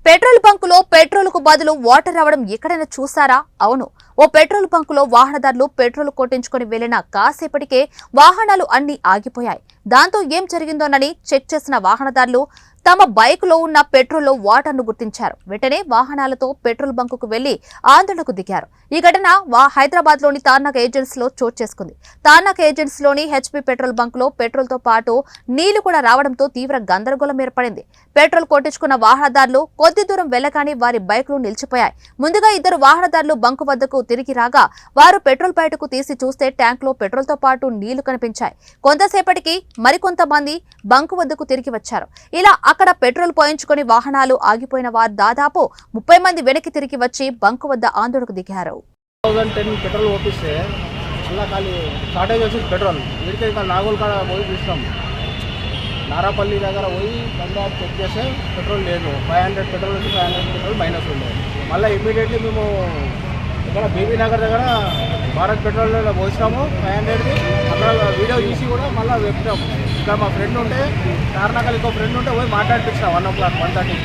Petrol బంకులో పెట్రోల్కు బదులు water రావడం ఎక్కడైనా చూసారా? అవును, ఓ పెట్రోల్ బంకులో వాహనదారులు పెట్రోల్ కొట్టించుకుని వెళ్లిన కాసేపటికే వాహనాలు అన్ని ఆగిపోయాయి. దాంతో ఏం జరిగిందోనని చెక్ చేసిన వాహనదారులు తమ బైకులో ఉన్న పెట్రోల్లో వాటర్ను గుర్తించారు. వెంటనే వాహనాలతో పెట్రోల్ బంకుకు వెళ్లి ఆందోళనకు దిగారు. ఈ ఘటన హైదరాబాద్ లోని తార్నాక ఏజెన్సీ లో చోటు చేసుకుంది. తార్నాక ఏజెన్సీలోని హెచ్పీ పెట్రోల్ బంకులో పెట్రోల్ తో పాటు నీళ్లు కూడా రావడంతో తీవ్ర గందరగోళం ఏర్పడింది. పెట్రోల్ కొట్టించుకున్న వాహనదారులు కొద్ది దూరం వెళ్లగానే వారి బైకులు నిలిచిపోయాయి. ముందుగా ఇద్దరు వాహనదారులు బంకు వద్దకు తిరిగి రాగా వారు పెట్రోల్ బయటకు తీసి చూస్తే ట్యాంక్ లో పెట్రోల్ తో పాటు నీళ్లు కనిపించాయి. కొంతసేపటికి మరికొంతమంది బంకు వద్దకు తిరిగి వచ్చారు. ఇలా అక్కడ పెట్రోల్ పోయించుకుని వాహనాలు ఆగిపోయిన వారు దాదాపు 30 మంది వెనక్కి తిరిగి వచ్చి బంకు వద్ద ఆందోళనకు దిగారు. 2010 పెట్రోల్ ఓపిస్తే అలా ఖాళీ షార్టేజ్ వచ్చింది పెట్రోల్. వీడికి ఇక్కడ నాగోల్ కాడ పోయి చూస్తాం, నారాపల్లి దగ్గర పోయి పంజాబ్ చెక్ చేస్తే పెట్రోల్ లేదు. 500 పెట్రోల్ వచ్చి 500 పెట్రోల్ మైనస్ ఉంది. మళ్ళీ ఇమ్మీడియట్లీ మేము ఇక్కడ బీబీ నగర్ దగ్గర భారత్ పెట్రోల్లో పోసినాము 500ది. అక్కడ వీడియో తీసి కూడా మళ్ళీ పెట్టాము. ఇక్కడ మా ఫ్రెండ్ ఉంటే తార్నాకల్ ఇంకో ఫ్రెండ్ ఉంటే పోయి మాట్లాడిపించిన 1 o'clock 1:30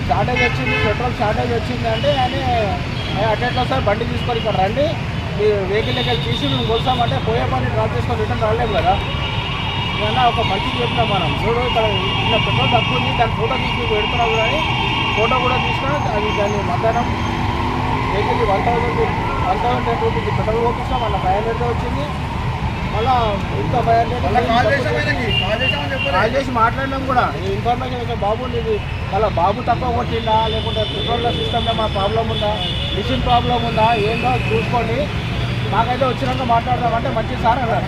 షార్టేజ్ వచ్చింది, పెట్రోల్ షార్టేజ్ వచ్చింది అంటే అని అటెంట్లో సార్ బండి తీసుకొని ఇక్కడ రండి, మీ వెహికల్ దగ్గర తీసి మేము కొలుస్తామంటే పోయే పని డ్రాప్ చేసుకొని రిటర్న్ రాలేము కదా. ఏమన్నా ఒక మంచిగా చెప్పినాం మనం, చూడు ఇక్కడ ఇలా పెట్రోల్ తక్కువ ఉంది, దాని ఫోటో తీసి మీకు పెడుతున్నావు కానీ ఫోటో కూడా తీసుకున్నా అది దాన్ని మధ్యాహ్నం వెహికల్ 1010 రూపీస్ పెట్రోల్ పంపిస్తాం. మళ్ళీ 500 వచ్చింది. మళ్ళీ ఇంకా 500 కాల్ చేసి మాట్లాడినాం కూడా. ఈ ఇన్ఫర్మేషన్ అయితే బాబు ఇది మళ్ళీ బాబు తక్కువ కొట్టిందా లేకుంటే పెట్రోల్ సిస్టమ్లో మా ప్రాబ్లం ఉందా, మిషన్ ప్రాబ్లం ఉందా ఏందో చూసుకోండి, మాకైతే వచ్చినాక మాట్లాడదామంటే మంచి సార్ అన్నారు.